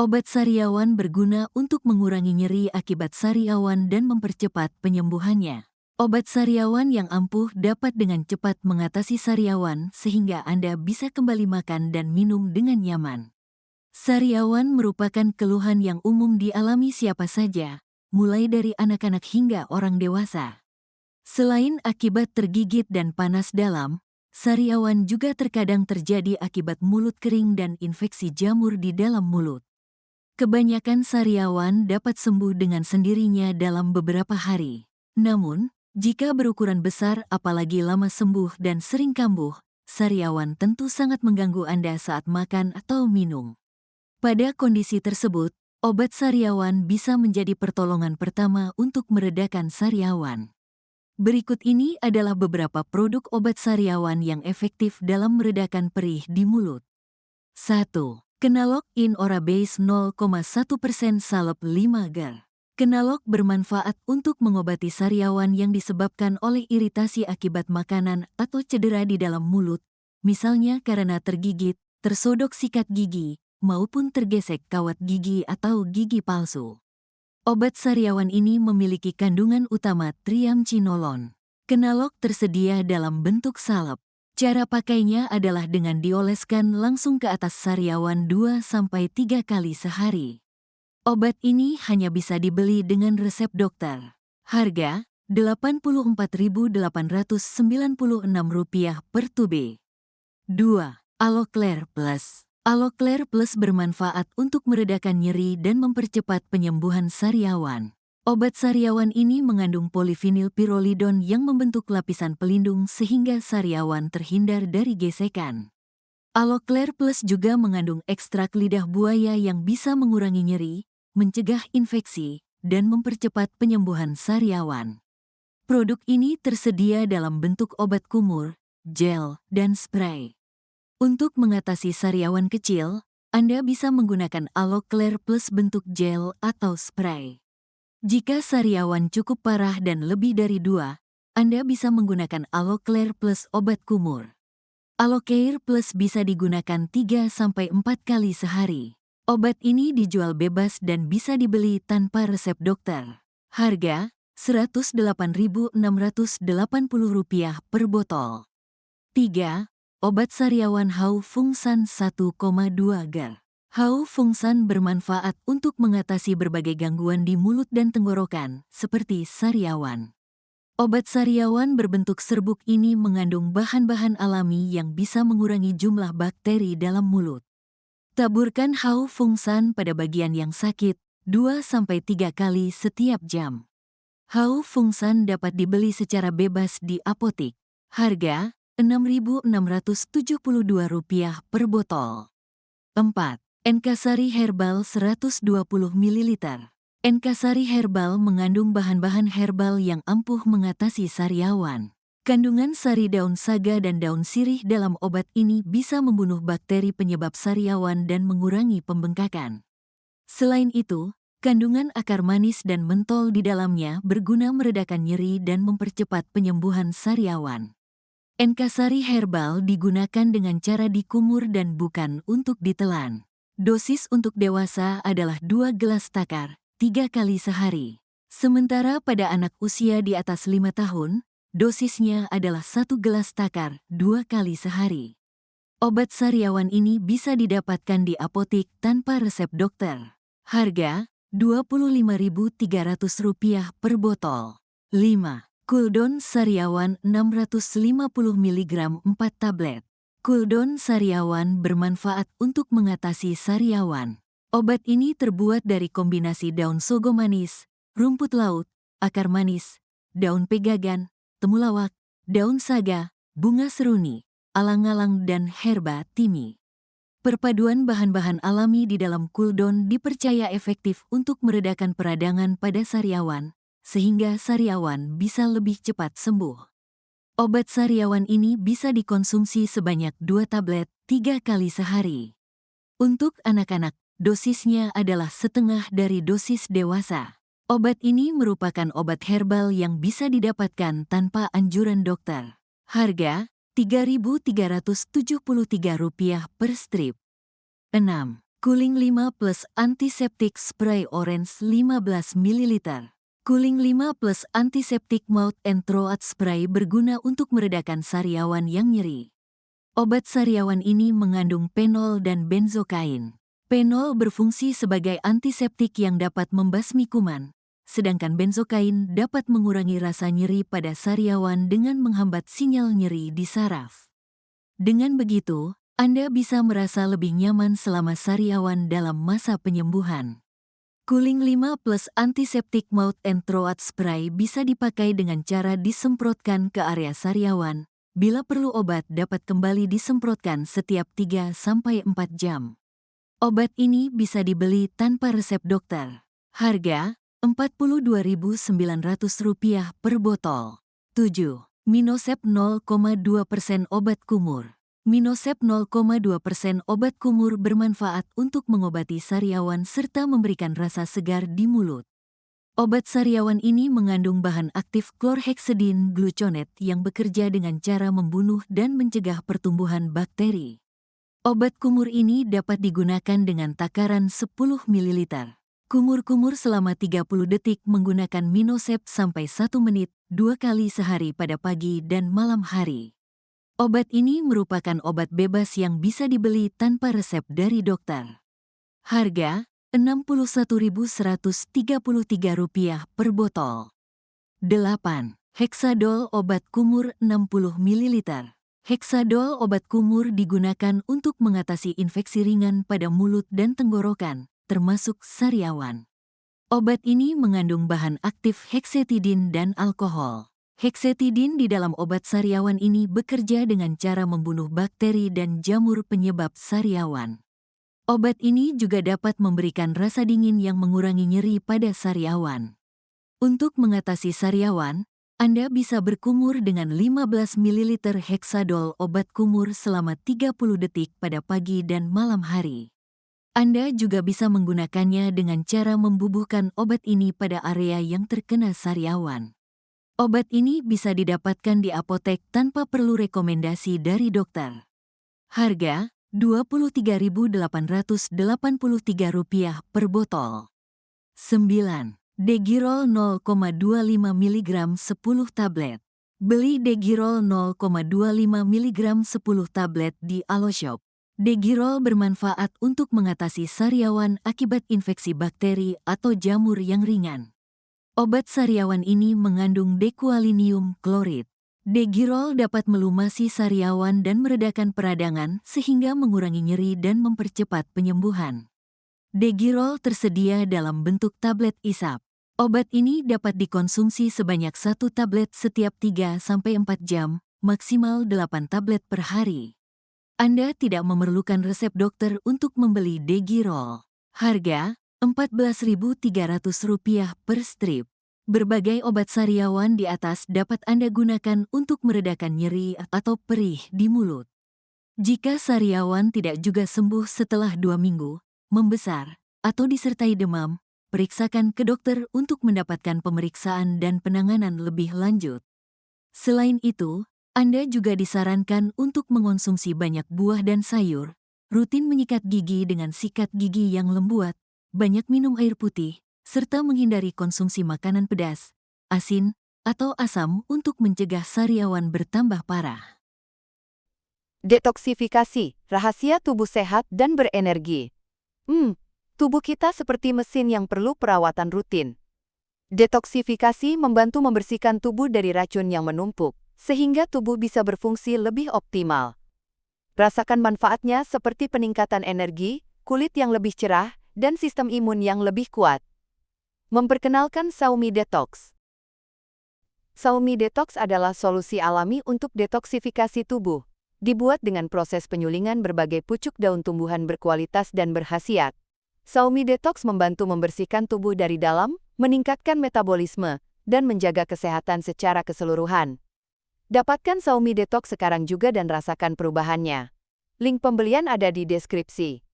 Obat sariawan berguna untuk mengurangi nyeri akibat sariawan dan mempercepat penyembuhannya. Obat sariawan yang ampuh dapat dengan cepat mengatasi sariawan sehingga Anda bisa kembali makan dan minum dengan nyaman. Sariawan merupakan keluhan yang umum dialami siapa saja, mulai dari anak-anak hingga orang dewasa. Selain akibat tergigit dan panas dalam, sariawan juga terkadang terjadi akibat mulut kering dan infeksi jamur di dalam mulut. Kebanyakan sariawan dapat sembuh dengan sendirinya dalam beberapa hari. Namun, jika berukuran besar apalagi lama sembuh dan sering kambuh, sariawan tentu sangat mengganggu Anda saat makan atau minum. Pada kondisi tersebut, obat sariawan bisa menjadi pertolongan pertama untuk meredakan sariawan. Berikut ini adalah beberapa produk obat sariawan yang efektif dalam meredakan perih di mulut. 1. Kenalog In Ora Base 0,1% Salep 5 Gar. Kenalog bermanfaat untuk mengobati sariawan yang disebabkan oleh iritasi akibat makanan atau cedera di dalam mulut, misalnya karena tergigit, tersodok sikat gigi, maupun tergesek kawat gigi atau gigi palsu. Obat sariawan ini memiliki kandungan utama triamcinolon. Kenalog tersedia dalam bentuk salep. Cara pakainya adalah dengan dioleskan langsung ke atas sariawan 2-3 kali sehari. Obat ini hanya bisa dibeli dengan resep dokter. Harga Rp84.896 per tube. 2. Aloclair Plus. Aloclair Plus bermanfaat untuk meredakan nyeri dan mempercepat penyembuhan sariawan. Obat sariawan ini mengandung polivinil pirolidon yang membentuk lapisan pelindung sehingga sariawan terhindar dari gesekan. Aloclair Plus juga mengandung ekstrak lidah buaya yang bisa mengurangi nyeri, mencegah infeksi, dan mempercepat penyembuhan sariawan. Produk ini tersedia dalam bentuk obat kumur, gel, dan spray. Untuk mengatasi sariawan kecil, Anda bisa menggunakan Aloclair Plus bentuk gel atau spray. Jika sariawan cukup parah dan lebih dari 2, Anda bisa menggunakan Aloclair Plus obat kumur. Aloclair Plus bisa digunakan 3-4 kali sehari. Obat ini dijual bebas dan bisa dibeli tanpa resep dokter. Harga Rp108.680 per botol. 3. Obat sariawan Hau Fungsan 1,2 Gar. Hau Fungsan bermanfaat untuk mengatasi berbagai gangguan di mulut dan tenggorokan, seperti sariawan. Obat sariawan berbentuk serbuk ini mengandung bahan-bahan alami yang bisa mengurangi jumlah bakteri dalam mulut. Taburkan Hau Fungsan pada bagian yang sakit 2-3 kali setiap jam. Hau Fungsan dapat dibeli secara bebas di apotik. Harga Rp6.672 per botol. 4. Enkasari Herbal 120 ml. Enkasari Herbal mengandung bahan-bahan herbal yang ampuh mengatasi sariawan. Kandungan sari daun saga dan daun sirih dalam obat ini bisa membunuh bakteri penyebab sariawan dan mengurangi pembengkakan. Selain itu, kandungan akar manis dan mentol di dalamnya berguna meredakan nyeri dan mempercepat penyembuhan sariawan. Enkasari Herbal digunakan dengan cara dikumur dan bukan untuk ditelan. Dosis untuk dewasa adalah 2 gelas takar, 3 kali sehari. Sementara pada anak usia di atas 5 tahun, dosisnya adalah 1 gelas takar 2 kali sehari. Obat sariawan ini bisa didapatkan di apotik tanpa resep dokter. Harga Rp25.300 per botol. 5. Kuldon Sariawan 650 mg 4 tablet. Kuldon Sariawan bermanfaat untuk mengatasi sariawan. Obat ini terbuat dari kombinasi daun sogo manis, rumput laut, akar manis, daun pegagan, temulawak, daun saga, bunga seruni, alang-alang dan herba timi. Perpaduan bahan-bahan alami di dalam kuldon dipercaya efektif untuk meredakan peradangan pada sariawan, sehingga sariawan bisa lebih cepat sembuh. Obat sariawan ini bisa dikonsumsi sebanyak 2 tablet 3 kali sehari. Untuk anak-anak, dosisnya adalah setengah dari dosis dewasa. Obat ini merupakan obat herbal yang bisa didapatkan tanpa anjuran dokter. Harga Rp3.373 per strip. 6. Cooling 5 Plus Antiseptic Spray Orange 15 ml. Cooling 5 Plus Antiseptic Mouth and Throat Spray berguna untuk meredakan sariawan yang nyeri. Obat sariawan ini mengandung penol dan benzokain. Penol berfungsi sebagai antiseptik yang dapat membasmi kuman, sedangkan benzokain dapat mengurangi rasa nyeri pada sariawan dengan menghambat sinyal nyeri di saraf. Dengan begitu, Anda bisa merasa lebih nyaman selama sariawan dalam masa penyembuhan. Cooling 5 Plus Antiseptic Mouth and Throat Spray bisa dipakai dengan cara disemprotkan ke area sariawan. Bila perlu, obat dapat kembali disemprotkan setiap 3-4 jam. Obat ini bisa dibeli tanpa resep dokter. Harga Rp42.900 per botol. 7. Minosep 0,2% obat kumur. Minosep 0,2% obat kumur bermanfaat untuk mengobati sariawan serta memberikan rasa segar di mulut. Obat sariawan ini mengandung bahan aktif chlorhexidine gluconate yang bekerja dengan cara membunuh dan mencegah pertumbuhan bakteri. Obat kumur ini dapat digunakan dengan takaran 10 ml. Kumur-kumur selama 30 detik menggunakan Minosep sampai 1 menit 2 kali sehari pada pagi dan malam hari. Obat ini merupakan obat bebas yang bisa dibeli tanpa resep dari dokter. Harga Rp61.133 per botol. 8. Hexadol obat kumur 60 ml. Hexadol obat kumur digunakan untuk mengatasi infeksi ringan pada mulut dan tenggorokan, termasuk sariawan. Obat ini mengandung bahan aktif hexetidin dan alkohol. Hexetidin di dalam obat sariawan ini bekerja dengan cara membunuh bakteri dan jamur penyebab sariawan. Obat ini juga dapat memberikan rasa dingin yang mengurangi nyeri pada sariawan. Untuk mengatasi sariawan, Anda bisa berkumur dengan 15 ml hexadol obat kumur selama 30 detik pada pagi dan malam hari. Anda juga bisa menggunakannya dengan cara membubuhkan obat ini pada area yang terkena sariawan. Obat ini bisa didapatkan di apotek tanpa perlu rekomendasi dari dokter. Harga Rp23.883 per botol. 9. Degirol 0,25 mg 10 tablet. Beli Degirol 0,25 mg 10 tablet di Alloshop. Degirol bermanfaat untuk mengatasi sariawan akibat infeksi bakteri atau jamur yang ringan. Obat sariawan ini mengandung dequalinium klorid. Degirol dapat melumasi sariawan dan meredakan peradangan sehingga mengurangi nyeri dan mempercepat penyembuhan. Degirol tersedia dalam bentuk tablet isap. Obat ini dapat dikonsumsi sebanyak 1 tablet setiap 3-4 jam, maksimal 8 tablet per hari. Anda tidak memerlukan resep dokter untuk membeli Degirol. Harga Rp14.300 per strip. Berbagai obat sariawan di atas dapat Anda gunakan untuk meredakan nyeri atau perih di mulut. Jika sariawan tidak juga sembuh setelah 2 minggu, membesar, atau disertai demam, periksakan ke dokter untuk mendapatkan pemeriksaan dan penanganan lebih lanjut. Selain itu, Anda juga disarankan untuk mengonsumsi banyak buah dan sayur, rutin menyikat gigi dengan sikat gigi yang lembut, banyak minum air putih, serta menghindari konsumsi makanan pedas, asin, atau asam untuk mencegah sariawan bertambah parah. Detoksifikasi, rahasia tubuh sehat dan berenergi. Tubuh kita seperti mesin yang perlu perawatan rutin. Detoksifikasi membantu membersihkan tubuh dari racun yang menumpuk, sehingga tubuh bisa berfungsi lebih optimal. Rasakan manfaatnya seperti peningkatan energi, kulit yang lebih cerah, dan sistem imun yang lebih kuat. Memperkenalkan Xiaomi Detox. Xiaomi Detox adalah solusi alami untuk detoksifikasi tubuh. Dibuat dengan proses penyulingan berbagai pucuk daun tumbuhan berkualitas dan berkhasiat. Xiaomi Detox membantu membersihkan tubuh dari dalam, meningkatkan metabolisme, dan menjaga kesehatan secara keseluruhan. Dapatkan Xiaomi Detox sekarang juga dan rasakan perubahannya. Link pembelian ada di deskripsi.